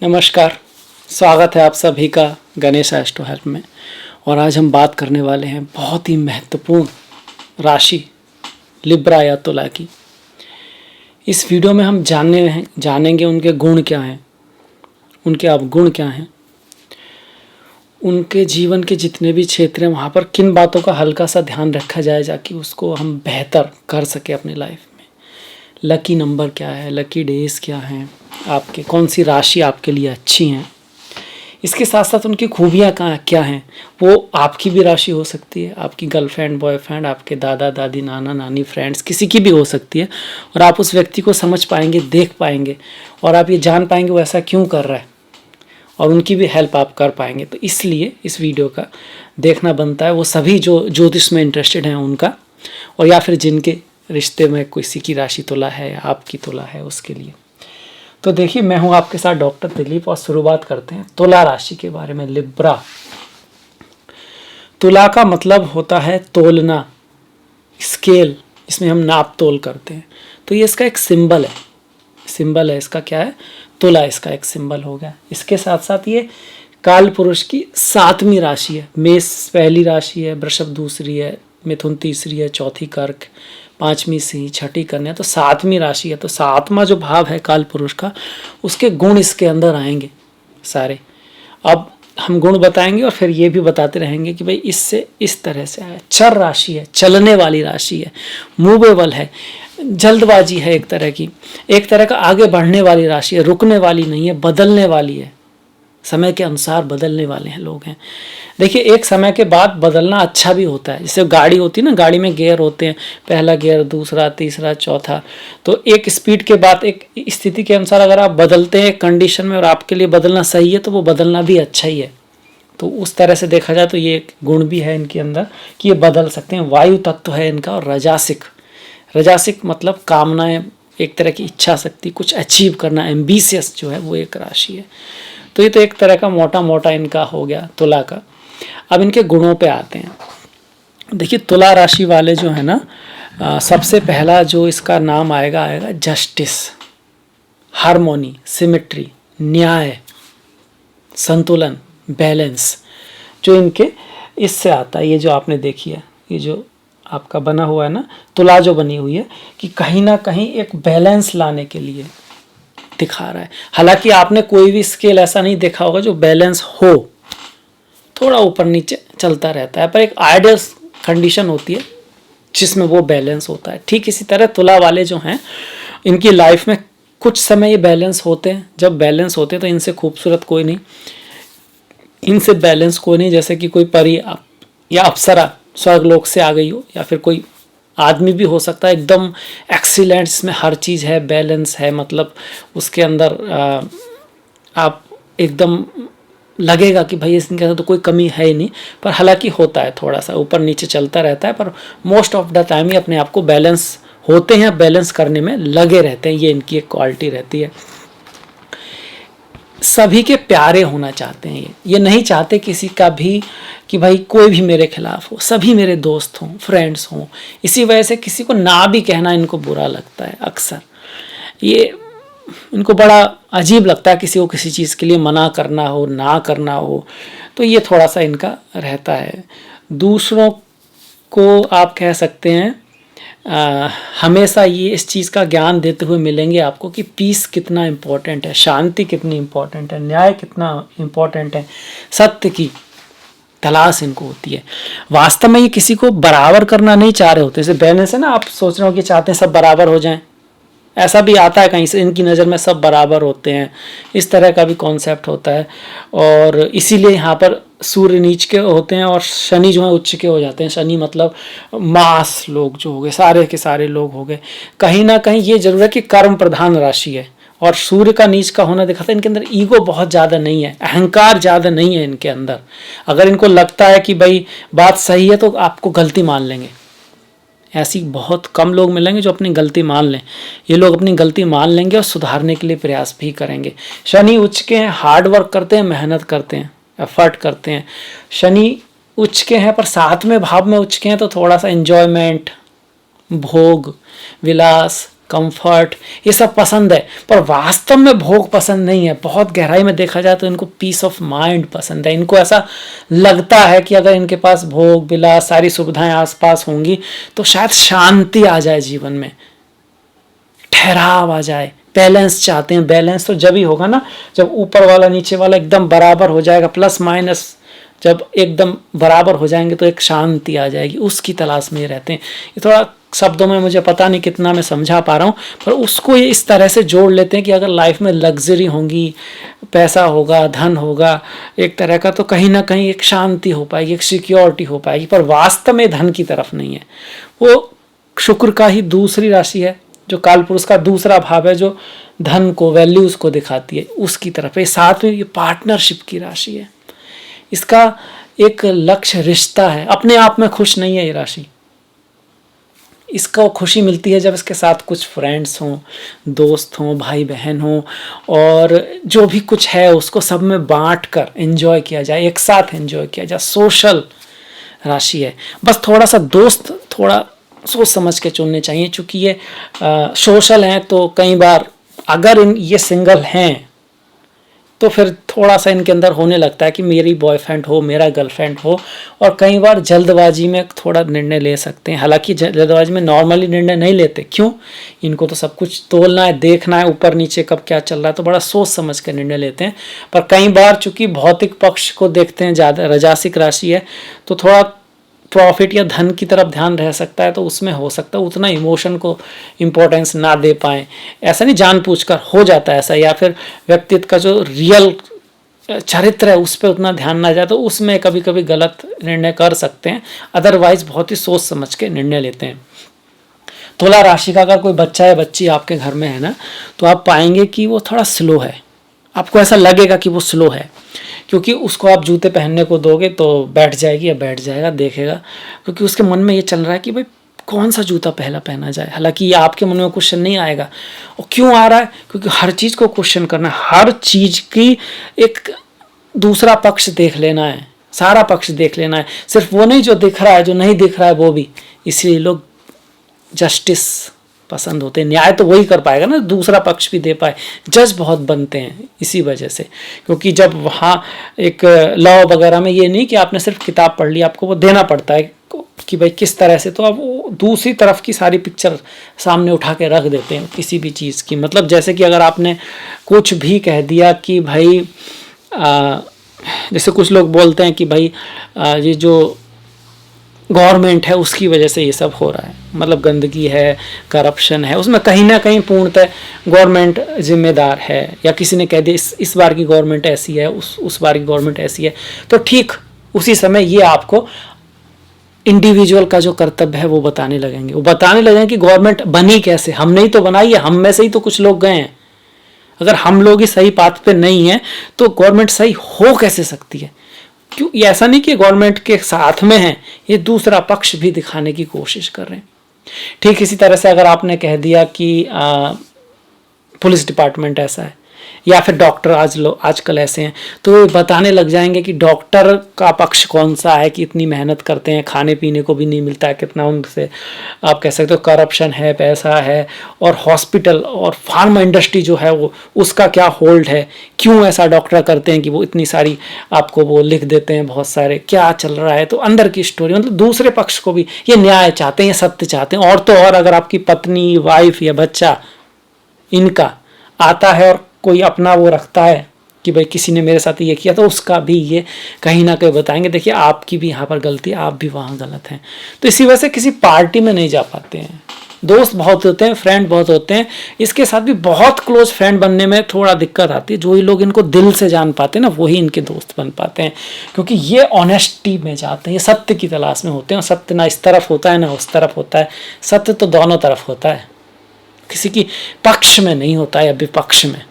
नमस्कार। स्वागत है आप सभी का गणेश एस्ट्रो हेल्प में। और आज हम बात करने वाले हैं बहुत ही महत्वपूर्ण राशि लिब्रा या तुला की। इस वीडियो में हम जानेंगे उनके गुण क्या हैं, उनके अवगुण क्या हैं, उनके जीवन के जितने भी क्षेत्र हैं वहाँ पर किन बातों का हल्का सा ध्यान रखा जाए ताकि उसको हम बेहतर कर सके अपनी लाइफ में। लकी नंबर क्या है, लकी डेज क्या हैं, आपके कौन सी राशि आपके लिए अच्छी हैं, इसके साथ साथ उनकी खूबियाँ क्या हैं। वो आपकी भी राशि हो सकती है, आपकी गर्लफ्रेंड, बॉयफ्रेंड, आपके दादा दादी, नाना नानी, फ्रेंड्स, किसी की भी हो सकती है। और आप उस व्यक्ति को समझ पाएंगे, देख पाएंगे और आप ये जान पाएंगे वो ऐसा क्यों कर रहा है और उनकी भी हेल्प आप कर पाएंगे। तो इसलिए इस वीडियो का देखना बनता है वो सभी जो ज्योतिष में इंटरेस्टेड हैं उनका, और या फिर जिनके रिश्ते में किसी की राशि तुला है या आपकी तुला है उसके लिए। तो देखिए, मैं हूं आपके साथ डॉक्टर दिलीप और शुरुआत करते हैं तुला राशि के बारे में। लिब्रा, तुला का मतलब होता है तोलना, स्केल, इसमें हम नाप तोल करते हैं। तो ये इसका एक सिंबल है इसका क्या है, तुला, इसका एक सिंबल हो गया। इसके साथ साथ ये काल पुरुष की 7वीं राशि है। मेष पहली राशि है, वृषभ दूसरी है, मिथुन तीसरी है, चौथी कर्क, 5वीं सिंह, 6ठी कन्या, तो 7वीं राशि है। तो 7वां जो भाव है काल पुरुष का, उसके गुण इसके अंदर आएंगे सारे। अब हम गुण बताएंगे और फिर ये भी बताते रहेंगे कि भाई इससे इस तरह से आया। चर राशि है, चलने वाली राशि है, मूवेबल है, जल्दबाजी है, एक तरह का आगे बढ़ने वाली राशि है, रुकने वाली नहीं है, बदलने वाली है, समय के अनुसार बदलने वाले हैं लोग हैं। देखिए, एक समय के बाद बदलना अच्छा भी होता है। जैसे गाड़ी होती है ना, गाड़ी में गियर होते हैं, पहला गियर, दूसरा, तीसरा, चौथा। तो एक स्पीड के बाद एक स्थिति के अनुसार अगर आप बदलते हैं कंडीशन में और आपके लिए बदलना सही है तो वो बदलना भी अच्छा ही है। तो उस तरह से देखा जाए तो ये एक गुण भी है इनके अंदर कि ये बदल सकते हैं। वायु तत्व है इनका। और रजासिक मतलब कामनाएं, एक तरह की इच्छा शक्ति, कुछ अचीव करना, एम्बिशियस जो है वो एक राशि है। तो ये तो एक तरह का मोटा इनका हो गया तुला का। अब इनके गुणों पे आते हैं। देखिए, तुला राशि वाले जो है ना, सबसे पहला जो इसका नाम आएगा जस्टिस, हार्मोनी, सिमेट्री, न्याय, संतुलन, बैलेंस, जो इनके इससे आता है। ये जो आपने देखी है, ये जो आपका बना हुआ है ना तुला, जो बनी हुई है, कि कहीं ना कहीं एक बैलेंस लाने के लिए दिखा रहा है। हालांकि आपने कोई भी स्केल ऐसा नहीं देखा होगा जो बैलेंस हो, थोड़ा ऊपर नीचे चलता रहता है, पर एक आइडियल कंडीशन होती है जिसमें वो बैलेंस होता है। ठीक इसी तरह तुला वाले जो हैं, इनकी लाइफ में कुछ समय ये बैलेंस होते हैं। जब बैलेंस होते हैं तो इनसे खूबसूरत कोई नहीं, इनसे बैलेंस कोई नहीं। जैसे कि कोई परी या अप्सरा स्वर्गलोक से आ गई हो, या फिर कोई आदमी भी हो सकता है एकदम एक्सीलेंट, इसमें हर चीज़ है, बैलेंस है, मतलब उसके अंदर आप एकदम लगेगा कि भाई इसके अंदर तो कोई कमी है ही नहीं। पर हालांकि होता है, थोड़ा सा ऊपर नीचे चलता रहता है, पर मोस्ट ऑफ द टाइम ये अपने आप को बैलेंस होते हैं, बैलेंस करने में लगे रहते हैं। ये इनकी एक क्वालिटी रहती है। सभी के प्यारे होना चाहते हैं ये नहीं चाहते किसी का भी कि भाई कोई भी मेरे खिलाफ हो, सभी मेरे दोस्त हों, फ्रेंड्स हों। इसी वजह से किसी को ना भी कहना इनको बुरा लगता है। अक्सर ये इनको बड़ा अजीब लगता है किसी को किसी चीज़ के लिए मना करना हो, ना करना हो। तो ये थोड़ा सा इनका रहता है। दूसरों को आप कह सकते हैं हमेशा ये इस चीज़ का ज्ञान देते हुए मिलेंगे आपको कि पीस कितना इम्पोर्टेंट है, शांति कितनी इम्पोर्टेंट है, न्याय कितना इम्पोर्टेंट है, सत्य की तलाश इनको होती है। वास्तव में ये किसी को बराबर करना नहीं चाह रहे होते। जैसे बैलेंस है ना, आप सोच रहे हो कि चाहते हैं सब बराबर हो जाएं, ऐसा भी आता है कहीं से, इनकी नज़र में सब बराबर होते हैं, इस तरह का भी कॉन्सेप्ट होता है। और इसीलिए यहाँ पर सूर्य नीच के होते हैं और शनि जो है उच्च के हो जाते हैं। शनि मतलब मास लोग जो हो गए, सारे के सारे लोग हो गए। कहीं ना कहीं ये जरूर है कि कर्म प्रधान राशि है, और सूर्य का नीच का होना दिखाता है इनके अंदर ईगो बहुत ज़्यादा नहीं है, अहंकार ज़्यादा नहीं है इनके अंदर। अगर इनको लगता है कि भाई बात सही है तो आपको गलती मान लेंगे। ऐसी बहुत कम लोग मिलेंगे जो अपनी गलती मान लें। ये लोग अपनी गलती मान लेंगे और सुधारने के लिए प्रयास भी करेंगे। शनि उच्च के हैं, हार्ड वर्क करते हैं, मेहनत करते हैं, एफर्ट करते हैं। शनि उच्च के हैं पर 7वें भाव में उच्च के हैं तो थोड़ा सा एंजॉयमेंट, भोग विलास, कंफर्ट, ये सब पसंद है, पर वास्तव में भोग पसंद नहीं है। बहुत गहराई में देखा जाए तो इनको पीस ऑफ माइंड पसंद है। इनको ऐसा लगता है कि अगर इनके पास भोग विलास सारी सुविधाएं आसपास होंगी तो शायद शांति आ जाए जीवन में, ठहराव आ जाए। बैलेंस चाहते हैं। बैलेंस तो जब ही होगा ना जब ऊपर वाला नीचे वाला एकदम बराबर हो जाएगा, प्लस माइनस जब एकदम बराबर हो जाएंगे तो एक शांति आ जाएगी, उसकी तलाश में रहते हैं। ये थोड़ा शब्दों में मुझे पता नहीं कितना मैं समझा पा रहा हूँ, पर उसको ये इस तरह से जोड़ लेते हैं कि अगर लाइफ में लग्जरी होंगी, पैसा होगा, धन होगा एक तरह का, तो कहीं ना कहीं एक शांति हो पाएगी, एक सिक्योरिटी हो पाएगी, पर वास्तव में धन की तरफ नहीं है। वो शुक्र का ही दूसरी राशि है, जो काल पुरुष का दूसरा भाव है, जो धन को, वैल्यूज को दिखाती है, उसकी तरफ है। साथ में ये पार्टनरशिप की राशि है। इसका एक लक्ष्य रिश्ता है। अपने आप में खुश नहीं है ये राशि। इसको खुशी मिलती है जब इसके साथ कुछ फ्रेंड्स हों, दोस्त हों, भाई बहन हों, और जो भी कुछ है उसको सब में बांट कर एंजॉय किया जाए, एक साथ एंजॉय किया जाए। सोशल राशि है। बस थोड़ा सा दोस्त थोड़ा सोच समझ के चुनने चाहिए, क्योंकि ये सोशल हैं तो कई बार अगर ये सिंगल हैं तो फिर थोड़ा सा इनके अंदर होने लगता है कि मेरी बॉयफ्रेंड हो, मेरा गर्लफ्रेंड हो, और कई बार जल्दबाजी में थोड़ा निर्णय ले सकते हैं। हालांकि जल्दबाजी में नॉर्मली निर्णय नहीं लेते। क्यों? इनको तो सब कुछ तोलना है, देखना है ऊपर नीचे कब क्या चल रहा है, तो बड़ा सोच समझ कर निर्णय लेते हैं। पर कई बार चूंकि भौतिक पक्ष को देखते हैं, ज़्यादा रजासिक राशि है, तो थोड़ा प्रॉफिट या धन की तरफ ध्यान रह सकता है, तो उसमें हो सकता है उतना इमोशन को इम्पोर्टेंस ना दे पाएँ। ऐसा नहीं जानबूझकर हो जाता है ऐसा, या फिर व्यक्तित्व का जो रियल चरित्र है उस पर उतना ध्यान ना जाए, तो उसमें कभी कभी गलत निर्णय कर सकते हैं। अदरवाइज बहुत ही सोच समझ के निर्णय लेते हैं। तुला राशि का अगर कोई बच्चा या बच्ची आपके घर में है ना, तो आप पाएंगे कि वो थोड़ा स्लो है। आपको ऐसा लगेगा कि वो स्लो है, क्योंकि उसको आप जूते पहनने को दोगे तो बैठ जाएगी या बैठ जाएगा, देखेगा, क्योंकि उसके मन में ये चल रहा है कि भाई कौन सा जूता पहना जाए। हालांकि ये आपके मन में क्वेश्चन नहीं आएगा। और क्यों आ रहा है? क्योंकि हर चीज़ को क्वेश्चन करना, हर चीज़ की एक दूसरा पक्ष देख लेना है, सारा पक्ष देख लेना है, सिर्फ वो नहीं जो दिख रहा है, जो नहीं दिख रहा है वो भी। इसलिए लोग जस्टिस पसंद होते हैं। न्याय तो वही कर पाएगा ना, दूसरा पक्ष भी दे पाए। जज बहुत बनते हैं इसी वजह से, क्योंकि जब वहाँ एक लॉ वगैरह में ये नहीं कि आपने सिर्फ किताब पढ़ ली, आपको वो देना पड़ता है कि भाई किस तरह से, तो आप वो दूसरी तरफ की सारी पिक्चर सामने उठा के रख देते हैं किसी भी चीज़ की। मतलब जैसे कि अगर आपने कुछ भी कह दिया कि भाई जैसे कुछ लोग बोलते हैं कि भाई ये जो गवर्नमेंट है उसकी वजह से ये सब हो रहा है, मतलब गंदगी है, करप्शन है, उसमें कहीं ना कहीं पूर्णतः गवर्नमेंट जिम्मेदार है। या किसी ने कह दिया इस बार की गवर्नमेंट ऐसी है, उस बार की गवर्नमेंट ऐसी है, तो ठीक उसी समय ये आपको इंडिविजुअल का जो कर्तव्य है वो बताने लगेंगे। वो बताने लगेंगे कि गवर्नमेंट बनी कैसे, हमने ही तो बनाई है, हम में से ही तो कुछ लोग गए हैं। अगर हम लोग ही सही पाथ पे नहीं है तो गवर्नमेंट सही हो कैसे सकती है? क्यों? ये ऐसा नहीं कि गवर्नमेंट के साथ में है, ये दूसरा पक्ष भी दिखाने की कोशिश कर रहे हैं। ठीक इसी तरह से अगर आपने कह दिया कि पुलिस डिपार्टमेंट ऐसा है, या फिर डॉक्टर आजकल ऐसे हैं, तो बताने लग जाएंगे कि डॉक्टर का पक्ष कौन सा है, कि इतनी मेहनत करते हैं, खाने पीने को भी नहीं मिलता है, कितना उनसे आप कह सकते हो करप्शन है, पैसा है, और हॉस्पिटल और फार्मा इंडस्ट्री जो है वो उसका क्या होल्ड है, क्यों ऐसा डॉक्टर करते हैं कि वो इतनी सारी आपको वो लिख देते हैं, बहुत सारे क्या चल रहा है। तो अंदर की स्टोरी, मतलब दूसरे पक्ष को भी ये न्याय चाहते हैं, ये सत्य चाहते हैं। और तो और अगर आपकी पत्नी, वाइफ या बच्चा इनका आता है और कोई अपना वो रखता है कि भाई किसी ने मेरे साथ ये किया, तो उसका भी ये कहीं ना कहीं बताएंगे, देखिए आपकी भी यहाँ पर गलती है, आप भी वहाँ गलत हैं। तो इसी वजह से किसी पार्टी में नहीं जा पाते हैं। दोस्त बहुत होते हैं, फ्रेंड बहुत होते हैं, इसके साथ भी बहुत क्लोज फ्रेंड बनने में थोड़ा दिक्कत आती है। जो ही लोग इनको दिल से जान पाते हैं ना, वही इनके दोस्त बन पाते हैं, क्योंकि ये ऑनेस्टी में जाते हैं, ये सत्य की तलाश में होते हैं। और सत्य ना इस तरफ होता है ना उस तरफ होता है, सत्य तो दोनों तरफ होता है, किसी की पक्ष में नहीं होता है या विपक्ष में।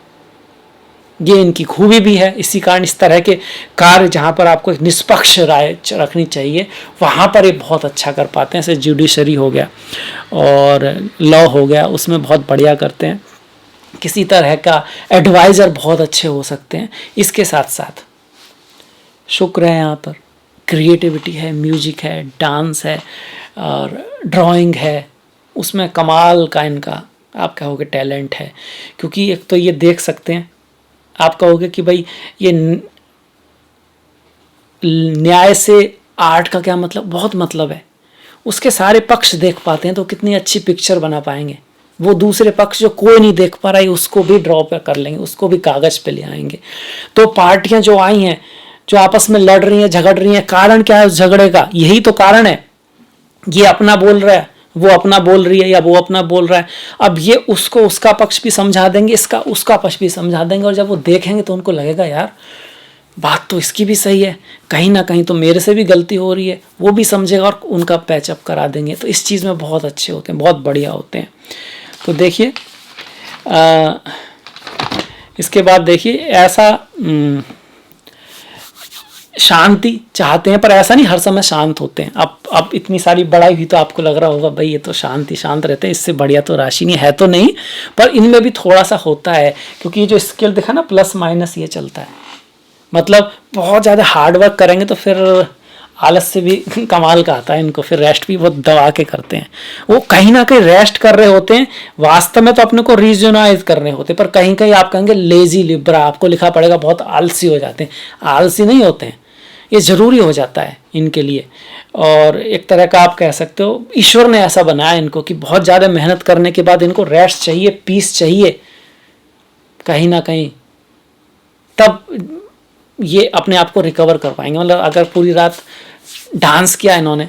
ये इनकी खूबी भी है। इसी कारण इस तरह के कार्य जहाँ पर आपको एक निष्पक्ष राय रखनी चाहिए, वहाँ पर ये बहुत अच्छा कर पाते हैं। जैसे जुडिशरी हो गया और लॉ हो गया, उसमें बहुत बढ़िया करते हैं। किसी तरह का एडवाइज़र बहुत अच्छे हो सकते हैं। इसके साथ साथ शुक्र है, यहाँ पर क्रिएटिविटी है, म्यूजिक है, डांस है और ड्राइंग है, उसमें कमाल का इनका आप कहोगे टैलेंट है, क्योंकि एक तो ये देख सकते हैं, आप कहोगे कि भाई ये न्याय से आर्ट का क्या मतलब, बहुत मतलब है, उसके सारे पक्ष देख पाते हैं तो कितनी अच्छी पिक्चर बना पाएंगे। वो दूसरे पक्ष जो कोई नहीं देख पा रहा है उसको भी ड्रॉ पे कर लेंगे, उसको भी कागज पे ले आएंगे। तो पार्टियां जो आई हैं, जो आपस में लड़ रही हैं, झगड़ रही हैं, कारण क्या है उस झगड़े का, यही तो कारण है। ये अपना बोल रहा है, वो अपना बोल रही है, या वो अपना बोल रहा है। अब ये उसको उसका पक्ष भी समझा देंगे, इसका उसका पक्ष भी समझा देंगे, और जब वो देखेंगे तो उनको लगेगा यार बात तो इसकी भी सही है, कहीं ना कहीं तो मेरे से भी गलती हो रही है, वो भी समझेगा और उनका पैचअप करा देंगे। तो इस चीज़ में बहुत अच्छे होते हैं, बहुत बढ़िया होते हैं। तो देखिए इसके बाद देखिए ऐसा शांति चाहते हैं, पर ऐसा नहीं हर समय शांत होते हैं। अब इतनी सारी बड़ाई हुई तो आपको लग रहा होगा भाई ये तो शांत रहते हैं, इससे बढ़िया तो राशि नहीं है, तो नहीं, पर इनमें भी थोड़ा सा होता है, क्योंकि ये जो स्केल दिखा ना प्लस माइनस ये चलता है। मतलब बहुत ज़्यादा हार्ड वर्क करेंगे तो फिर आलस से भी कमाल का आता है इनको, फिर रेस्ट भी बहुत दबा के करते हैं। वो कहीं ना कहीं रेस्ट कर रहे होते हैं, वास्तव में तो अपने को रीजनाइज कर रहे होते हैं, पर कहीं कहीं आप कहेंगे लेजी लिब्रा, आपको लिखा पड़ेगा बहुत आलसी हो जाते हैं। आलसी नहीं होते हैं, ये ज़रूरी हो जाता है इनके लिए। और एक तरह का आप कह सकते हो ईश्वर ने ऐसा बनाया इनको कि बहुत ज़्यादा मेहनत करने के बाद इनको रेस्ट चाहिए, पीस चाहिए कहीं ना कहीं, तब ये अपने आप को रिकवर कर पाएंगे। मतलब अगर पूरी रात डांस किया इन्होंने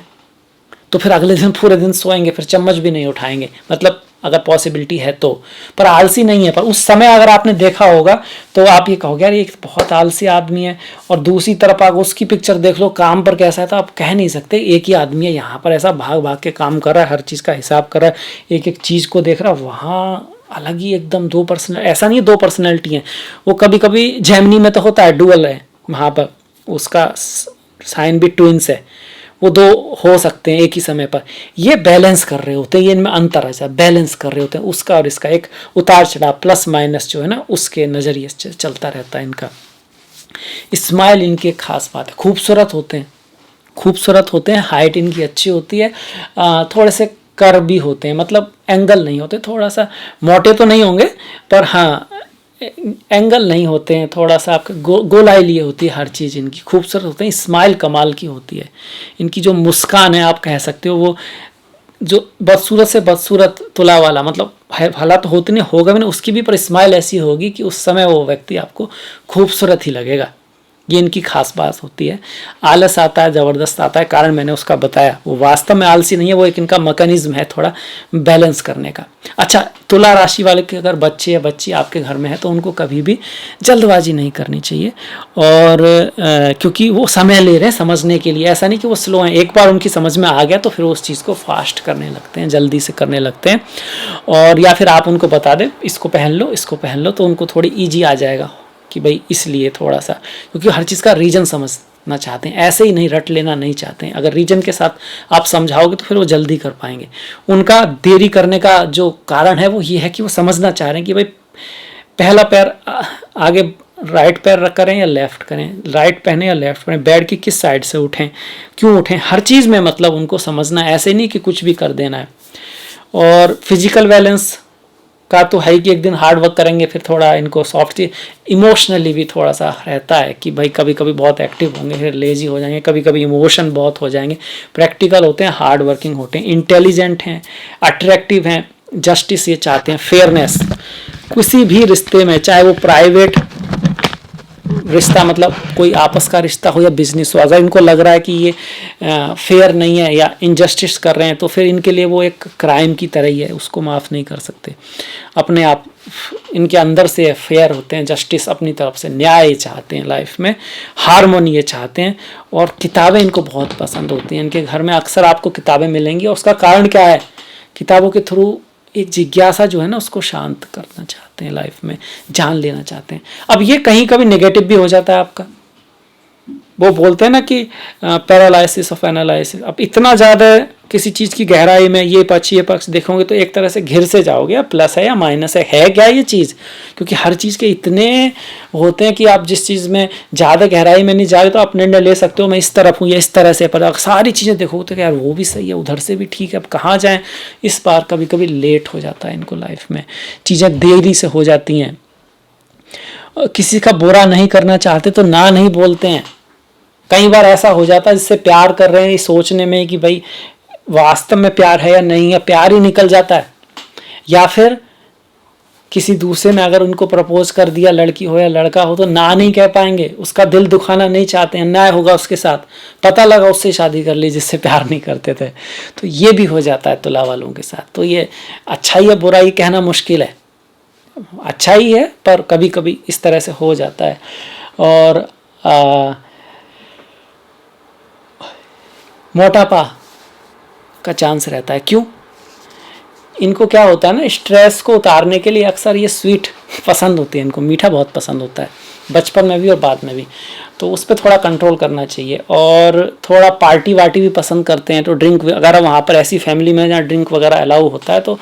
तो फिर अगले दिन पूरे दिन सोएंगे, फिर चम्मच भी नहीं उठाएंगे, मतलब अगर पॉसिबिलिटी है तो। पर आलसी नहीं है, पर उस समय अगर आपने देखा होगा तो आप ये कहोगे यार ये बहुत आलसी आदमी है। और दूसरी तरफ आप उसकी पिक्चर देख लो काम पर कैसा है, तो आप कह नहीं सकते एक ही आदमी है यहाँ पर ऐसा भाग भाग के काम कर रहा है, हर चीज़ का हिसाब कर रहा है, एक एक चीज़ को देख रहा है। वहाँ अलग ही एकदम दो पर्सनल, ऐसा नहीं है दो पर्सनैलिटी हैं, वो कभी कभी जेमिनी में तो होता है डुअल है, वहाँ पर उसका साइन भी ट्विंस है, वो दो हो सकते हैं एक ही समय पर। ये बैलेंस कर रहे होते हैं, ये इनमें अंतर है, बैलेंस कर रहे होते हैं, उसका और इसका एक उतार चढ़ाव प्लस माइनस जो है ना उसके नज़रिए से चलता रहता है इनका। स्माइल इनकी एक खास बात है, खूबसूरत होते हैं, खूबसूरत होते हैं, हाइट इनकी अच्छी होती है, थोड़े से कर भी होते हैं, मतलब एंगल नहीं होते, थोड़ा सा मोटे तो नहीं होंगे पर हाँ एंगल नहीं होते हैं, थोड़ा सा आपके गोलाई लिए होती है हर चीज़ इनकी, खूबसूरत होते हैं। स्माइल कमाल की होती है इनकी, जो मुस्कान है आप कह सकते हो वो जो बदसूरत से बदसूरत तुला वाला, मतलब हालात तो होते नहीं, होगा भी नहीं उसकी भी, पर स्माइल ऐसी होगी कि उस समय वो व्यक्ति आपको खूबसूरत ही लगेगा। ये इनकी खास बात होती है। आलस आता है, ज़बरदस्त आता है, कारण मैंने उसका बताया, वो वास्तव में आलसी नहीं है, वो एक इनका मैकेनिज्म है थोड़ा बैलेंस करने का। अच्छा, तुला राशि वाले के अगर बच्चे या बच्ची आपके घर में है तो उनको कभी भी जल्दबाजी नहीं करनी चाहिए, और क्योंकि वो समय ले रहे हैं समझने के लिए, ऐसा नहीं कि वो स्लो हैं, एक बार उनकी समझ में आ गया तो फिर वो उस चीज़ को फास्ट करने लगते हैं, जल्दी से करने लगते हैं। और या फिर आप उनको बता दें इसको पहन लो, इसको पहन लो, तो उनको थोड़ी ईजी आ जाएगा कि भाई इसलिए थोड़ा सा, क्योंकि हर चीज़ का रीजन समझना चाहते हैं, ऐसे ही नहीं रट लेना नहीं चाहते हैं। अगर रीजन के साथ आप समझाओगे तो फिर वो जल्दी कर पाएंगे। उनका देरी करने का जो कारण है वो ये है कि वो समझना चाह रहे हैं कि भाई पहला पैर आगे राइट पैर करें या लेफ्ट करें, राइट पहने या लेफ्ट पहने, बेड की किस साइड से उठें, क्यों उठें, हर चीज़ में मतलब उनको समझना, ऐसे नहीं कि कुछ भी कर देना है। और फिजिकल बैलेंस का तो है कि एक दिन हार्ड वर्क करेंगे फिर थोड़ा इनको सॉफ्ट, इमोशनली भी थोड़ा सा रहता है कि भाई कभी कभी बहुत एक्टिव होंगे फिर लेजी हो जाएंगे, कभी कभी इमोशन बहुत हो जाएंगे। प्रैक्टिकल होते हैं, हार्ड वर्किंग होते हैं, इंटेलिजेंट हैं, अट्रैक्टिव हैं, जस्टिस ये चाहते हैं, फेयरनेस किसी भी रिश्ते में, चाहे वो प्राइवेट रिश्ता मतलब कोई आपस का रिश्ता हो या बिजनेस हो, अगर इनको लग रहा है कि ये फेयर नहीं है या इनजस्टिस कर रहे हैं तो फिर इनके लिए वो एक क्राइम की तरह ही है, उसको माफ़ नहीं कर सकते। अपने आप इनके अंदर से फेयर होते हैं, जस्टिस अपनी तरफ से न्याय चाहते हैं लाइफ में, हारमोनी ये चाहते हैं। और किताबें इनको बहुत पसंद होती हैं, इनके घर में अक्सर आपको किताबें मिलेंगी, और उसका कारण क्या है, किताबों के थ्रू एक जिज्ञासा जो है ना उसको शांत करना चाहते हैं, लाइफ में जान लेना चाहते हैं। अब ये कहीं कभी नेगेटिव भी हो जाता है आपका, वो बोलते हैं ना कि पैरालाइसिस ऑफ एनालिसिस, अब इतना ज़्यादा किसी चीज़ की गहराई में ये पक्ष देखोगे तो एक तरह से घिर से जाओगे, या प्लस है या माइनस है क्या ये चीज़, क्योंकि हर चीज़ के इतने होते हैं कि आप जिस चीज़ में ज़्यादा गहराई में नहीं जा रहे तो आप निर्णय ले सकते हो मैं इस तरफ हूँ या इस तरह से, पर सारी चीज़ें देखोगे तो यार वो भी सही है, उधर से भी ठीक है, अब कहाँ जाएँ। इस बार कभी कभी लेट हो जाता है इनको लाइफ में, चीज़ें देरी से हो जाती हैं। किसी का बुरा नहीं करना चाहते तो ना नहीं बोलते हैं। कई बार ऐसा हो जाता है जिससे प्यार कर रहे हैं सोचने में कि भाई वास्तव में प्यार है या नहीं है, प्यार ही निकल जाता है। या फिर किसी दूसरे ने अगर उनको प्रपोज कर दिया, लड़की हो या लड़का हो, तो ना नहीं कह पाएंगे, उसका दिल दुखाना नहीं चाहते, अन्याय होगा उसके साथ, पता लगा उससे शादी कर ली जिससे प्यार नहीं करते थे। तो ये भी हो जाता है तुला वालों के साथ। तो ये अच्छाई या बुराई कहना मुश्किल है, अच्छा ही है पर कभी कभी इस तरह से हो जाता है। और मोटापा का चांस रहता है। क्यों? इनको क्या होता है ना, स्ट्रेस को उतारने के लिए अक्सर ये स्वीट पसंद होती है, इनको मीठा बहुत पसंद होता है, बचपन में भी और बाद में भी। तो उस पर थोड़ा कंट्रोल करना चाहिए। और थोड़ा पार्टी वार्टी भी पसंद करते हैं, तो ड्रिंक अगर वहाँ पर ऐसी फैमिली में जहाँ ड्रिंक वगैरह अलाउ होता है तो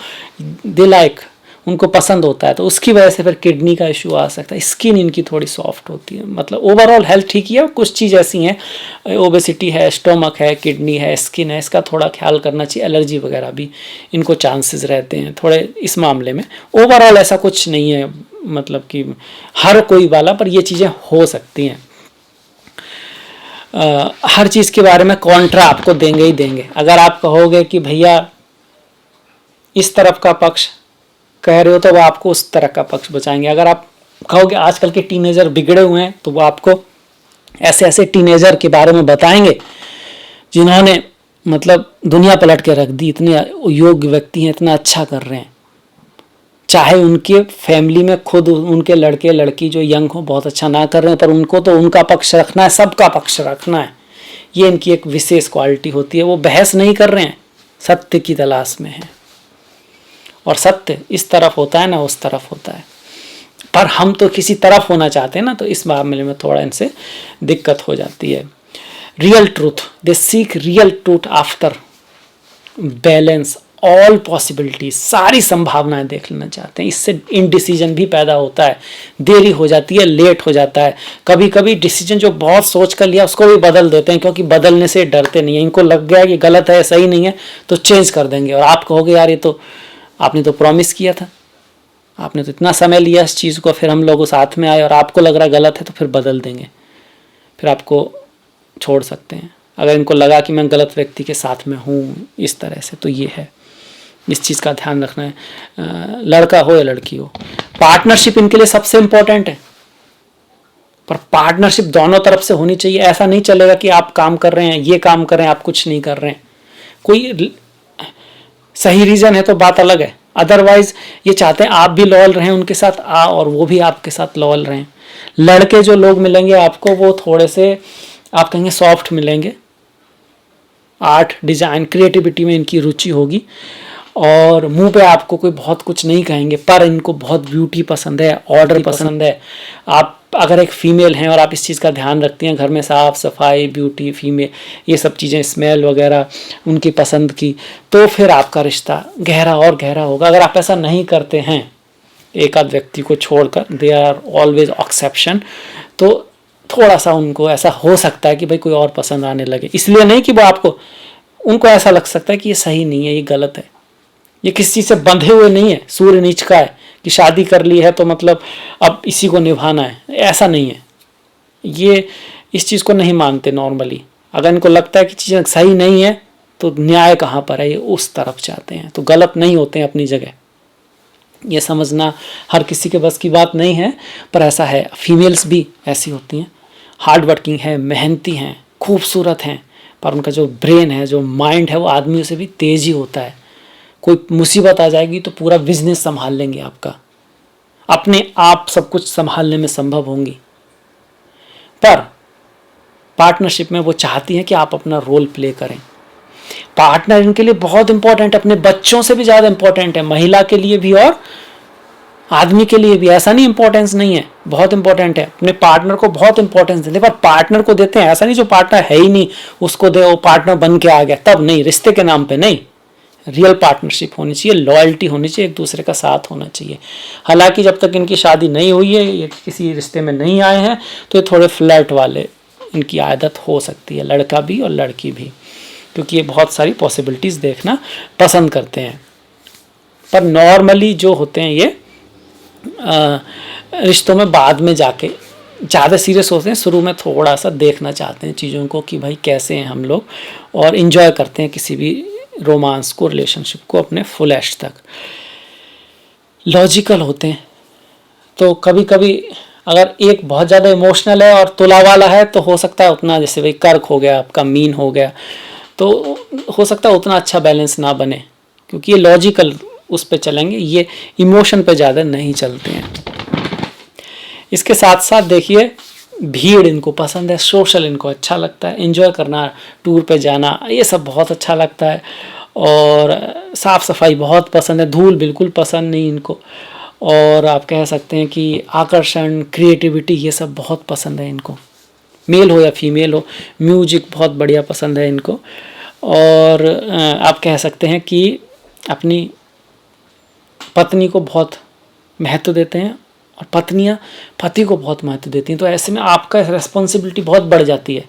दे लाइक, उनको पसंद होता है, तो उसकी वजह से फिर किडनी का इशू आ सकता है। स्किन इनकी थोड़ी सॉफ्ट होती है, मतलब ओवरऑल हेल्थ ठीक ही है। कुछ चीज़ ऐसी हैं, ओबेसिटी है, स्टोमक है, किडनी है, स्किन है, इसका थोड़ा ख्याल करना चाहिए। एलर्जी वगैरह भी इनको चांसेस रहते हैं थोड़े इस मामले में। ओवरऑल ऐसा कुछ नहीं है, मतलब कि हर कोई वाला, पर ये चीज़ें हो सकती हैं। हर चीज़ के बारे में कॉन्ट्रा आपको देंगे ही देंगे। अगर आप कहोगे कि भैया इस तरफ का पक्ष कह रहे हो तो वो आपको उस तरह का पक्ष बचाएंगे। अगर आप कहोगे आजकल के टीनेजर बिगड़े हुए हैं तो वो आपको ऐसे ऐसे टीनेजर के बारे में बताएंगे जिन्होंने मतलब दुनिया पलट के रख दी, इतने योग्य व्यक्ति हैं, इतना अच्छा कर रहे हैं, चाहे उनके फैमिली में खुद उनके लड़के लड़की जो यंग हो बहुत अच्छा ना कर रहे हैं, पर उनको तो उनका पक्ष रखना है, सबका पक्ष रखना है। ये इनकी एक विशेष क्वालिटी होती है। वो बहस नहीं कर रहे हैं, सत्य की तलाश में है। और सत्य इस तरफ होता है ना उस तरफ होता है, पर हम तो किसी तरफ होना चाहते हैं ना, तो इस मामले में थोड़ा इनसे दिक्कत हो जाती है। Real truth, they seek real truth after balance all possibilities, सारी संभावनाएं देख लेना चाहते हैं। इससे इनडिसीजन भी पैदा होता है, देरी हो जाती है, लेट हो जाता है। कभी कभी डिसीजन जो बहुत सोच कर लिया उसको भी बदल देते हैं, क्योंकि बदलने से डरते नहीं है। इनको लग गया कि गलत है, सही नहीं है, तो चेंज कर देंगे। और आप कहोगे यार ये तो आपने तो प्रॉमिस किया था, आपने तो इतना समय लिया इस चीज़ को, फिर हम लोग साथ में आए और आपको लग रहा गलत है, तो फिर बदल देंगे, फिर आपको छोड़ सकते हैं। अगर इनको लगा कि मैं गलत व्यक्ति के साथ में हूँ इस तरह से, तो ये है, इस चीज़ का ध्यान रखना है, लड़का हो या लड़की हो। पार्टनरशिप इनके लिए सबसे इम्पोर्टेंट है, पर पार्टनरशिप दोनों तरफ से होनी चाहिए। ऐसा नहीं चलेगा कि आप काम कर रहे हैं, ये काम कर रहे हैं, आप कुछ नहीं कर रहे हैं। कोई सही रीज़न है तो बात अलग है, अदरवाइज ये चाहते हैं आप भी लॉयल रहें उनके साथ और वो भी आपके साथ लॉयल रहें। लड़के जो लोग मिलेंगे आपको वो थोड़े से आप कहेंगे सॉफ्ट मिलेंगे, आर्ट डिज़ाइन क्रिएटिविटी में इनकी रुचि होगी, और मुंह पे आपको कोई बहुत कुछ नहीं कहेंगे, पर इनको बहुत ब्यूटी पसंद है, ऑर्डर पसंद है। आप अगर एक फीमेल हैं और आप इस चीज़ का ध्यान रखती हैं, घर में साफ सफाई, ब्यूटी, फीमेल, ये सब चीज़ें, स्मेल वगैरह उनकी पसंद की, तो फिर आपका रिश्ता गहरा और गहरा होगा। अगर आप ऐसा नहीं करते हैं, एक आध व्यक्ति को छोड़कर, दे आर ऑलवेज एक्सेप्शन, तो थोड़ा सा उनको ऐसा हो सकता है कि भाई कोई और पसंद आने लगे। इसलिए नहीं कि वो आपको, उनको ऐसा लग सकता है कि ये सही नहीं है, ये गलत है, ये किसी चीज़ से बंधे हुए नहीं है, सूर्य नीच का है कि शादी कर ली है तो मतलब अब इसी को निभाना है, ऐसा नहीं है। ये इस चीज़ को नहीं मानते नॉर्मली। अगर इनको लगता है कि चीज़ें सही नहीं है तो न्याय कहाँ पर है, ये उस तरफ चाहते हैं, तो गलत नहीं होते हैं अपनी जगह। ये समझना हर किसी के बस की बात नहीं है, पर ऐसा है। फीमेल्स भी ऐसी होती हैं, हार्ड वर्किंग है, मेहनती हैं, खूबसूरत हैं, पर उनका जो ब्रेन है, जो माइंड है, वो आदमियों से भी तेज ही होता है। कोई मुसीबत आ जाएगी तो पूरा बिजनेस संभाल लेंगे आपका, अपने आप सब कुछ संभालने में संभव होंगी। पर पार्टनरशिप में वो चाहती हैं कि आप अपना रोल प्ले करें। पार्टनर इनके लिए बहुत इंपॉर्टेंट है, अपने बच्चों से भी ज़्यादा इंपॉर्टेंट है, महिला के लिए भी और आदमी के लिए भी ऐसा नहीं इंपॉर्टेंस नहीं है, बहुत इंपॉर्टेंट है। अपने पार्टनर को बहुत इंपॉर्टेंस देते हैं, पर पार्टनर को देते हैं ऐसा नहीं जो पार्टनर है ही नहीं उसको दे, वो पार्टनर बन के आ गया तब नहीं, रिश्ते के नाम पे नहीं। रियल पार्टनरशिप होनी चाहिए, लॉयल्टी होनी चाहिए, एक दूसरे का साथ होना चाहिए। हालांकि जब तक इनकी शादी नहीं हुई है, ये किसी रिश्ते में नहीं आए हैं, तो ये थोड़े फ्लर्ट वाले इनकी आदत हो सकती है, लड़का भी और लड़की भी, क्योंकि ये बहुत सारी पॉसिबिलिटीज़ देखना पसंद करते हैं। पर नॉर्मली जो होते हैं ये रिश्तों में बाद में जाके ज़्यादा सीरियस होते हैं, शुरू में थोड़ा सा देखना चाहते हैं चीज़ों को कि भाई कैसे हैं हम लोग, और इन्जॉय करते हैं किसी भी रोमांस को, रिलेशनशिप को अपने फुल एज तक। लॉजिकल होते हैं, तो कभी कभी अगर एक बहुत ज़्यादा इमोशनल है और तुला वाला है तो हो सकता है उतना, जैसे भाई कर्क हो गया आपका, मीन हो गया, तो हो सकता है उतना अच्छा बैलेंस ना बने, क्योंकि ये लॉजिकल उस पे चलेंगे, ये इमोशन पे ज़्यादा नहीं चलते हैं। इसके साथ साथ देखिए भीड़ इनको पसंद है, सोशल इनको अच्छा लगता है, एंजॉय करना, टूर पे जाना, ये सब बहुत अच्छा लगता है। और साफ़ सफाई बहुत पसंद है, धूल बिल्कुल पसंद नहीं इनको। और आप कह सकते हैं कि आकर्षण, क्रिएटिविटी, ये सब बहुत पसंद है इनको, मेल हो या फीमेल हो। म्यूजिक बहुत बढ़िया पसंद है इनको। और आप कह सकते हैं कि अपनी पत्नी को बहुत महत्व देते हैं और पत्नियां पति को बहुत महत्व देती हैं। तो ऐसे में आपका रेस्पॉन्सिबिलिटी बहुत बढ़ जाती है,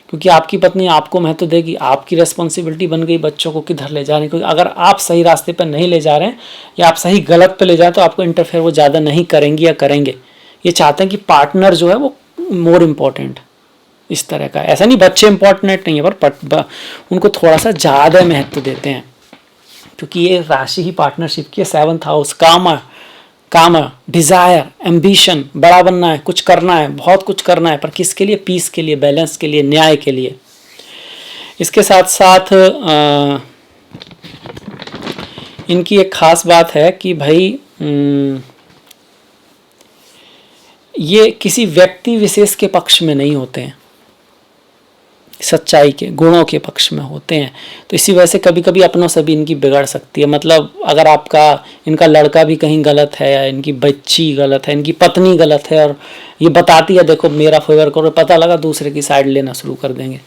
क्योंकि आपकी पत्नी आपको महत्व देगी, आपकी रेस्पॉन्सिबिलिटी बन गई बच्चों को किधर ले जाने की। अगर आप सही रास्ते पर नहीं ले जा रहे हैं या आप सही गलत पे ले जा रहे हैं तो आपको इंटरफेयर वो ज़्यादा नहीं करेंगी या करेंगे। ये चाहते हैं कि पार्टनर जो है वो मोर इम्पोर्टेंट, इस तरह का। ऐसा नहीं बच्चे इंपॉर्टेंट नहीं है, पर उनको थोड़ा सा ज़्यादा महत्व देते हैं, क्योंकि ये राशि ही पार्टनरशिप की है। 7th हाउस, काम, डिज़ायर, एम्बिशन, बड़ा बनना है, कुछ करना है, बहुत कुछ करना है, पर किसके लिए? पीस के लिए, बैलेंस के लिए, न्याय के लिए। इसके साथ साथ इनकी एक खास बात है कि भाई ये किसी व्यक्ति विशेष के पक्ष में नहीं होते हैं, सच्चाई के, गुणों के पक्ष में होते हैं। तो इसी वजह से कभी कभी अपनों से भी इनकी बिगड़ सकती है। मतलब अगर इनका लड़का भी कहीं गलत है, या इनकी बच्ची गलत है, इनकी पत्नी गलत है, और ये बताती है देखो मेरा फेवर करो, पता लगा दूसरे की साइड लेना शुरू कर देंगे।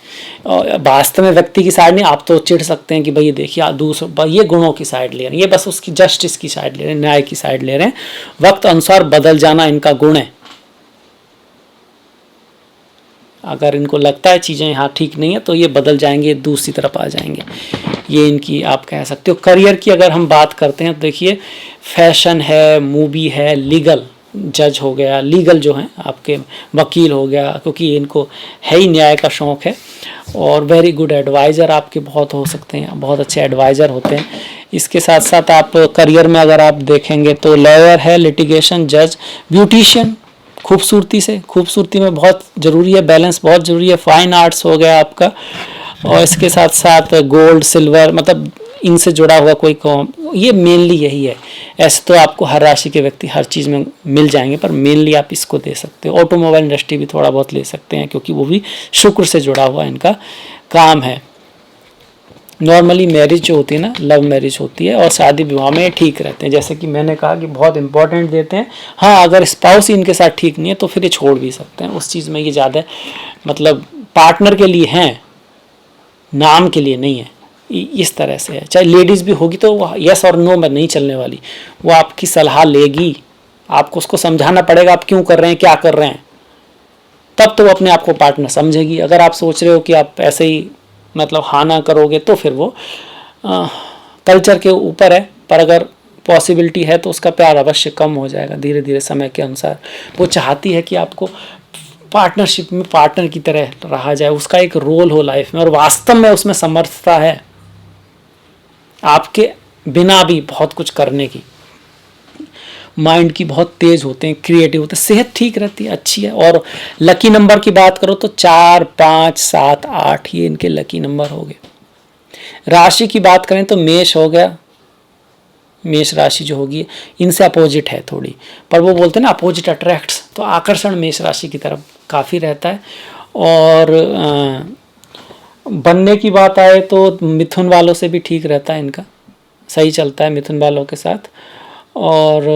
और वास्तव में व्यक्ति की साइड नहीं, आप तो चिढ़ सकते हैं कि भाई देखिए दूसरा ये गुणों की साइड ले रहे हैं, ये बस उसकी जस्टिस की साइड ले रहे हैं, न्याय की साइड ले रहे हैं। वक्त अनुसार बदल जाना इनका गुण है। अगर इनको लगता है चीज़ें यहाँ ठीक नहीं है तो ये बदल जाएंगे, दूसरी तरफ आ जाएंगे। ये इनकी आप कह सकते हो। करियर की अगर हम बात करते हैं तो देखिए फैशन है, मूवी है, लीगल, जज हो गया, लीगल जो हैं आपके वकील हो गया, क्योंकि इनको है ही न्याय का शौक़ है। और वेरी गुड एडवाइज़र आपके बहुत हो सकते हैं, बहुत अच्छे एडवाइज़र होते हैं। इसके साथ साथ आप करियर में अगर आप देखेंगे तो लॉयर है, लिटिगेशन, जज, ब्यूटिशियन, खूबसूरती में बहुत ज़रूरी है, बैलेंस बहुत ज़रूरी है। फाइन आर्ट्स हो गया आपका। और इसके साथ साथ गोल्ड, सिल्वर, मतलब इनसे जुड़ा हुआ कोई काम, ये मेनली यही है। ऐसे तो आपको हर राशि के व्यक्ति हर चीज़ में मिल जाएंगे, पर मेनली आप इसको दे सकते हो। ऑटोमोबाइल इंडस्ट्री भी थोड़ा बहुत ले सकते हैं, क्योंकि वो भी शुक्र से जुड़ा हुआ इनका काम है। नॉर्मली मैरिज जो होती है ना, लव मैरिज होती है, और शादी विवाह में ठीक रहते हैं। जैसे कि मैंने कहा कि बहुत इंपॉर्टेंट देते हैं। हाँ, अगर स्पाउस ही इनके साथ ठीक नहीं है तो फिर ये छोड़ भी सकते हैं, उस चीज़ में ये ज़्यादा मतलब पार्टनर के लिए हैं, नाम के लिए नहीं है। इस तरह से है। चाहे लेडीज़ भी होगी तो वो यस और नो में नहीं चलने वाली, वो आपकी सलाह लेगी, आपको उसको समझाना पड़ेगा आप क्यों कर रहे हैं, क्या कर रहे हैं, तब तो वो अपने आप को पार्टनर समझेगी। अगर आप सोच रहे हो कि आप ऐसे ही मतलब हाँ ना करोगे तो फिर वो कल्चर के ऊपर है। पर अगर पॉसिबिलिटी है तो उसका प्यार अवश्य कम हो जाएगा धीरे धीरे समय के अनुसार। वो चाहती है कि आपको पार्टनरशिप में पार्टनर की तरह रहा जाए, उसका एक रोल हो लाइफ में, और वास्तव में उसमें समर्थता है आपके बिना भी बहुत कुछ करने की। माइंड की बहुत तेज होते हैं, क्रिएटिव होते हैं, सेहत ठीक रहती है, अच्छी है। और लकी नंबर की बात करो तो 4, 5, 7, 8 ये इनके लकी नंबर हो गए। राशि की बात करें तो मेष हो गया, मेष राशि जो होगी इनसे अपोजिट है थोड़ी, पर वो बोलते हैं ना अपोजिट अट्रैक्ट्स, तो आकर्षण मेष राशि की तरफ काफ़ी रहता है। और बनने की बात आए तो मिथुन वालों से भी ठीक रहता है इनका, सही चलता है मिथुन वालों के साथ। और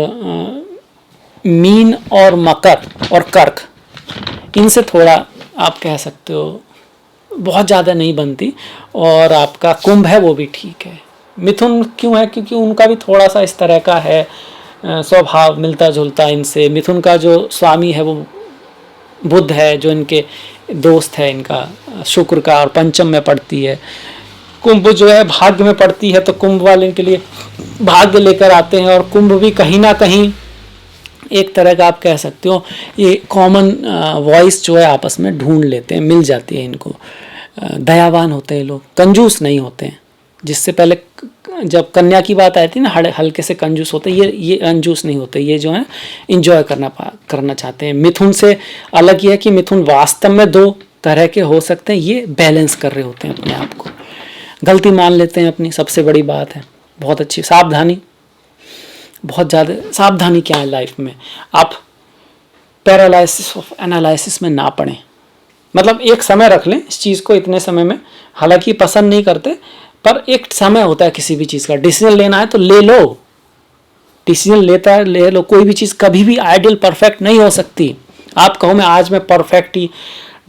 मीन और मकर और कर्क, इनसे थोड़ा आप कह सकते हो बहुत ज़्यादा नहीं बनती। और आपका कुंभ है वो भी ठीक है। मिथुन क्यों है? क्योंकि उनका भी थोड़ा सा इस तरह का है स्वभाव, मिलता जुलता इनसे। मिथुन का जो स्वामी है वो बुध है, जो इनके दोस्त है इनका शुक्र का, और पंचम में पड़ती है। कुंभ जो है भाग्य में पड़ती है, तो कुंभ वाले के लिए भाग्य लेकर आते हैं। और कुंभ भी कहीं ना कहीं एक तरह का आप कह सकते हो ये कॉमन वॉइस जो है आपस में ढूंढ लेते हैं, मिल जाती है इनको। दयावान होते हैं लोग, कंजूस नहीं होते हैं। जिससे पहले जब कन्या की बात आई थी ना, हल्के से कंजूस होते, ये कंजूस नहीं होते, ये जो है इंजॉय करना चाहते हैं। मिथुन से अलग ये है कि मिथुन वास्तव में दो तरह के हो सकते हैं, ये बैलेंस कर रहे होते हैं अपने आप को, गलती मान लेते हैं अपनी, सबसे बड़ी बात है। बहुत अच्छी सावधानी, बहुत ज़्यादा सावधानी क्या है लाइफ में, आप पैरालिसिस ऑफ एनालिसिस में ना पड़ें। मतलब एक समय रख लें इस चीज़ को, इतने समय में, हालांकि पसंद नहीं करते पर एक समय होता है किसी भी चीज़ का। डिसीजन लेना है तो ले लो, डिसीजन लेता है ले लो। कोई भी चीज़ कभी भी आइडियल परफेक्ट नहीं हो सकती। आप कहो मैं परफेक्ट ही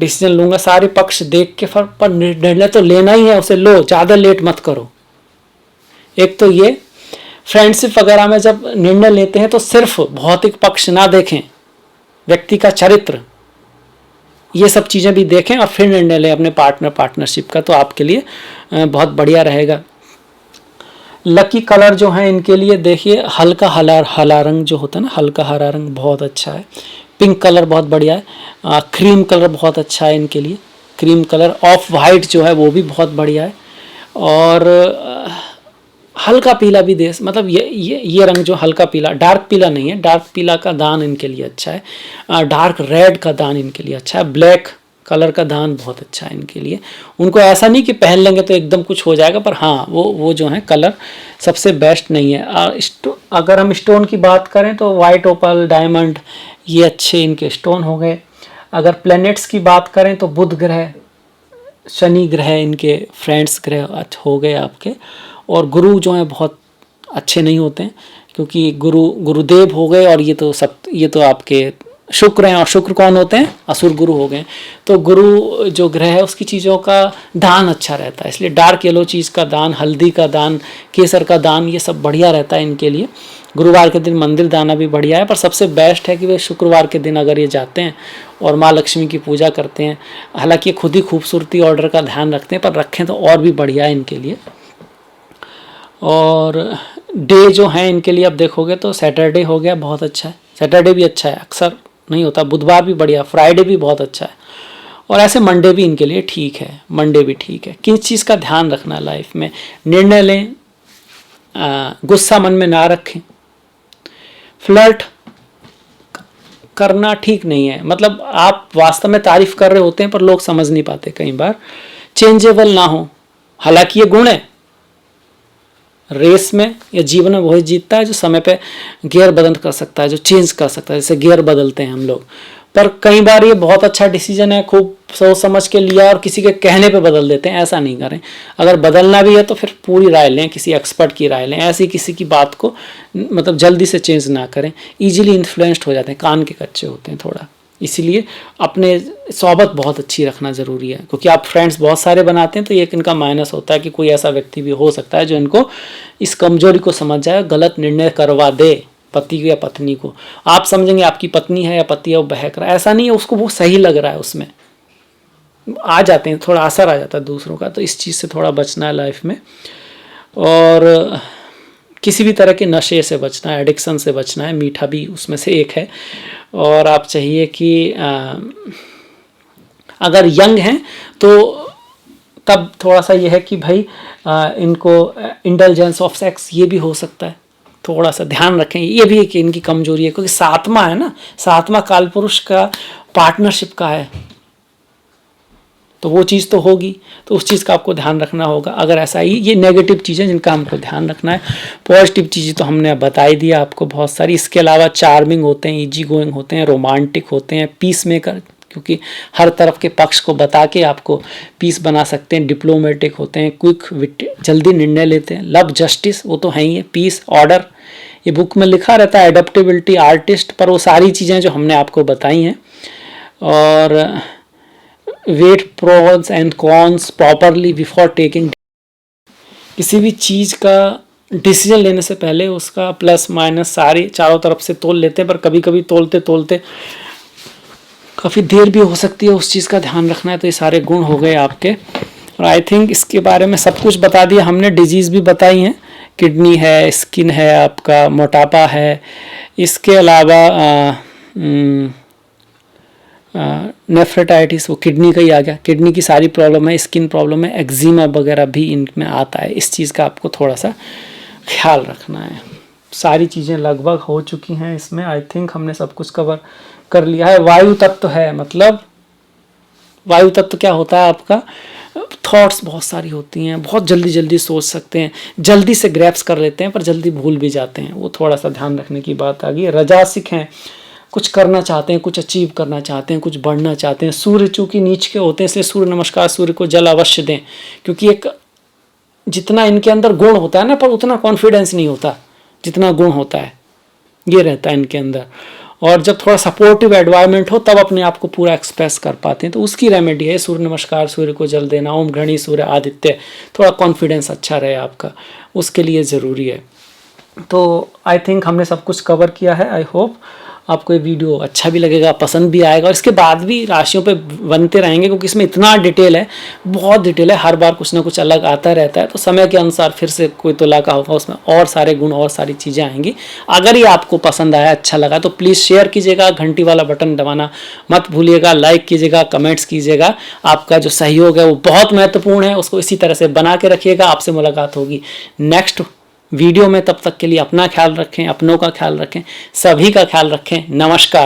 डिसीजन लूंगा, सारे पक्ष देख के पर निर्णय तो लेना ही है, उसे लो, ज़्यादा लेट मत करो। एक तो ये फ्रेंडशिप वगैरह में जब निर्णय लेते हैं तो सिर्फ भौतिक पक्ष ना देखें, व्यक्ति का चरित्र, ये सब चीज़ें भी देखें और फिर निर्णय लें अपने पार्टनरशिप का, तो आपके लिए बहुत बढ़िया रहेगा। लकी कलर जो है इनके लिए देखिए, हल्का हरा रंग जो होता है ना, हल्का हरा रंग बहुत अच्छा है। पिंक कलर बहुत बढ़िया है। क्रीम कलर बहुत अच्छा है इनके लिए, क्रीम कलर। ऑफ वाइट जो है वो भी बहुत बढ़िया है। और हल्का पीला भी दे, मतलब ये रंग जो हल्का पीला, डार्क पीला नहीं है, डार्क पीला का दान इनके लिए अच्छा है। डार्क रेड का दान इनके लिए अच्छा है। ब्लैक कलर का दान बहुत अच्छा है इनके लिए। उनको ऐसा नहीं कि पहन लेंगे तो एकदम कुछ हो जाएगा, पर हाँ वो जो है कलर सबसे बेस्ट नहीं है। अगर हम स्टोन की बात करें तो वाइट ओपल, डायमंड, ये अच्छे इनके स्टोन हो गए। अगर प्लैनेट्स की बात करें तो बुध ग्रह, शनि ग्रह इनके फ्रेंड्स ग्रह हो गए आपके। और गुरु जो है बहुत अच्छे नहीं होते हैं, क्योंकि गुरुदेव हो गए, और ये तो आपके शुक्र हैं। और शुक्र कौन होते हैं? असुर गुरु हो गए। तो गुरु जो ग्रह है उसकी चीज़ों का दान अच्छा रहता है, इसलिए डार्क येलो चीज़ का दान, हल्दी का दान, केसर का दान, ये सब बढ़िया रहता है इनके लिए। गुरुवार के दिन मंदिर जाना भी बढ़िया है, पर सबसे बेस्ट है कि वे शुक्रवार के दिन अगर ये जाते हैं और माँ लक्ष्मी की पूजा करते हैं। हालांकि ये खुद ही खूबसूरती ऑर्डर का ध्यान रखते हैं, पर रखें तो और भी बढ़िया है इनके लिए। और डे जो है इनके लिए अब देखोगे तो सैटरडे हो गया, बहुत अच्छा है। सैटरडे भी अच्छा है, अक्सर नहीं होता। बुधवार भी बढ़िया, फ्राइडे भी बहुत अच्छा है। और ऐसे मंडे भी इनके लिए ठीक है, मंडे भी ठीक है। किस चीज़ का ध्यान रखना है लाइफ में? निर्णय लें, गुस्सा मन में ना रखें। फ्लर्ट करना ठीक नहीं है, मतलब आप वास्तव में तारीफ कर रहे होते हैं पर लोग समझ नहीं पाते कई बार। चेंजेबल ना हो, हालांकि ये गुण है। रेस में या जीवन में वही जीतता है जो समय पे गियर बदल कर सकता है, जो चेंज कर सकता है, जैसे गियर बदलते हैं हम लोग। पर कई बार ये बहुत अच्छा डिसीजन है, खूब सोच समझ के लिया और किसी के कहने पे बदल देते हैं, ऐसा नहीं करें। अगर बदलना भी है तो फिर पूरी राय लें, किसी एक्सपर्ट की राय लें। ऐसी किसी की बात को मतलब जल्दी से चेंज ना करें, ईजिली इन्फ्लुएंस्ड हो जाते हैं, कान के कच्चे होते हैं थोड़ा। इसीलिए अपने सोबत बहुत अच्छी रखना ज़रूरी है, क्योंकि आप फ्रेंड्स बहुत सारे बनाते हैं तो ये इनका माइनस होता है कि कोई ऐसा व्यक्ति भी हो सकता है जो इनको इस कमजोरी को समझ जाए, गलत निर्णय करवा दे पति को या पत्नी को। आप समझेंगे आपकी पत्नी है या पति है वो बहक रहा है, ऐसा नहीं है, उसको वो सही लग रहा है, उसमें आ जाते हैं, थोड़ा असर आ जाता है दूसरों का। तो इस चीज़ से थोड़ा बचना है लाइफ में। और किसी भी तरह के नशे से बचना है, एडिक्शन से बचना है, मीठा भी उसमें से एक है। और आप चाहिए कि अगर यंग हैं तो तब थोड़ा सा ये है कि भाई इनको इंडल्जेंस ऑफ सेक्स ये भी हो सकता है, थोड़ा सा ध्यान रखें। ये भी एक इनकी कमजोरी है, क्योंकि सातवां है ना, सातवां काल पुरुष का पार्टनरशिप का है, तो वो चीज़ तो होगी, तो उस चीज़ का आपको ध्यान रखना होगा। अगर ऐसा ही, ये नेगेटिव चीज़ें जिनका हमको ध्यान रखना है। पॉजिटिव चीज़ें तो हमने बता ही दिया आपको बहुत सारी। इसके अलावा चार्मिंग होते हैं, इजी गोइंग होते हैं, रोमांटिक होते हैं, पीस मेकर, क्योंकि हर तरफ के पक्ष को बता के आपको पीस बना सकते हैं। डिप्लोमेटिक होते हैं, क्विक जल्दी निर्णय लेते हैं। लव जस्टिस वो तो है ही है, पीस ऑर्डर ये बुक में लिखा रहता है एडेप्टेबिलिटी आर्टिस्ट, पर वो सारी चीज़ें जो हमने आपको बताई हैं। और weigh pros and cons properly before taking, किसी भी चीज़ का डिसीजन लेने से पहले उसका प्लस माइनस सारी चारों तरफ से तोल लेते हैं, पर कभी कभी तोलते तोलते काफ़ी देर भी हो सकती है, उस चीज़ का ध्यान रखना है। तो ये सारे गुण हो गए आपके, और आई थिंक इसके बारे में सब कुछ बता दिया हमने। डिजीज़ भी बताई हैं, किडनी है, स्किन है, आपका मोटापा है, इसके अलावा नेफ्रेटाइटिस, वो किडनी का ही आ गया, किडनी की सारी प्रॉब्लम है, स्किन प्रॉब्लम है, एक्जिमा वगैरह भी इनमें आता है। इस चीज़ का आपको थोड़ा सा ख्याल रखना है। सारी चीज़ें लगभग हो चुकी हैं इसमें, आई थिंक हमने सब कुछ कवर कर लिया है। वायु तत्व है, मतलब वायु तत्व क्या होता है आपका, थॉट्स बहुत सारी होती हैं, बहुत जल्दी जल्दी सोच सकते हैं, जल्दी से ग्रैप्स कर लेते हैं, पर जल्दी भूल भी जाते हैं, वो थोड़ा सा ध्यान रखने की बात आ गई। रजासिक हैं, कुछ करना चाहते हैं, कुछ अचीव करना चाहते हैं, कुछ बढ़ना चाहते हैं। सूर्य चूंकि नीच के होते हैं, इसलिए सूर्य नमस्कार, सूर्य को जल अवश्य दें, क्योंकि एक जितना इनके अंदर गुण होता है ना, पर उतना कॉन्फिडेंस नहीं होता जितना गुण होता है, ये रहता है इनके अंदर। और जब थोड़ा सपोर्टिव एनवायरनमेंट हो तब अपने आप को पूरा एक्सप्रेस कर पाते हैं। तो उसकी रेमेडी है सूर्य नमस्कार, सूर्य को जल देना, ओम घृणी सूर्य आदित्य, थोड़ा कॉन्फिडेंस अच्छा रहे आपका, उसके लिए ज़रूरी है। तो आई थिंक हमने सब कुछ कवर किया है। आई होप आपको ये वीडियो अच्छा भी लगेगा, पसंद भी आएगा, और इसके बाद भी राशियों पे बनते रहेंगे, क्योंकि इसमें इतना डिटेल है, बहुत डिटेल है, हर बार कुछ ना कुछ अलग आता रहता है। तो समय के अनुसार फिर से कोई तुला का होगा, उसमें और सारे गुण और सारी चीज़ें आएंगी। अगर ये आपको पसंद आया, अच्छा लगा, तो प्लीज़ शेयर कीजिएगा, घंटी वाला बटन दबाना मत भूलिएगा, लाइक कीजिएगा, कमेंट्स कीजिएगा। आपका जो सहयोग है वो बहुत महत्वपूर्ण है, उसको इसी तरह से बना के रखिएगा। आपसे मुलाकात होगी नेक्स्ट वीडियो में, तब तक के लिए अपना ख्याल रखें, अपनों का ख्याल रखें, सभी का ख्याल रखें। नमस्कार।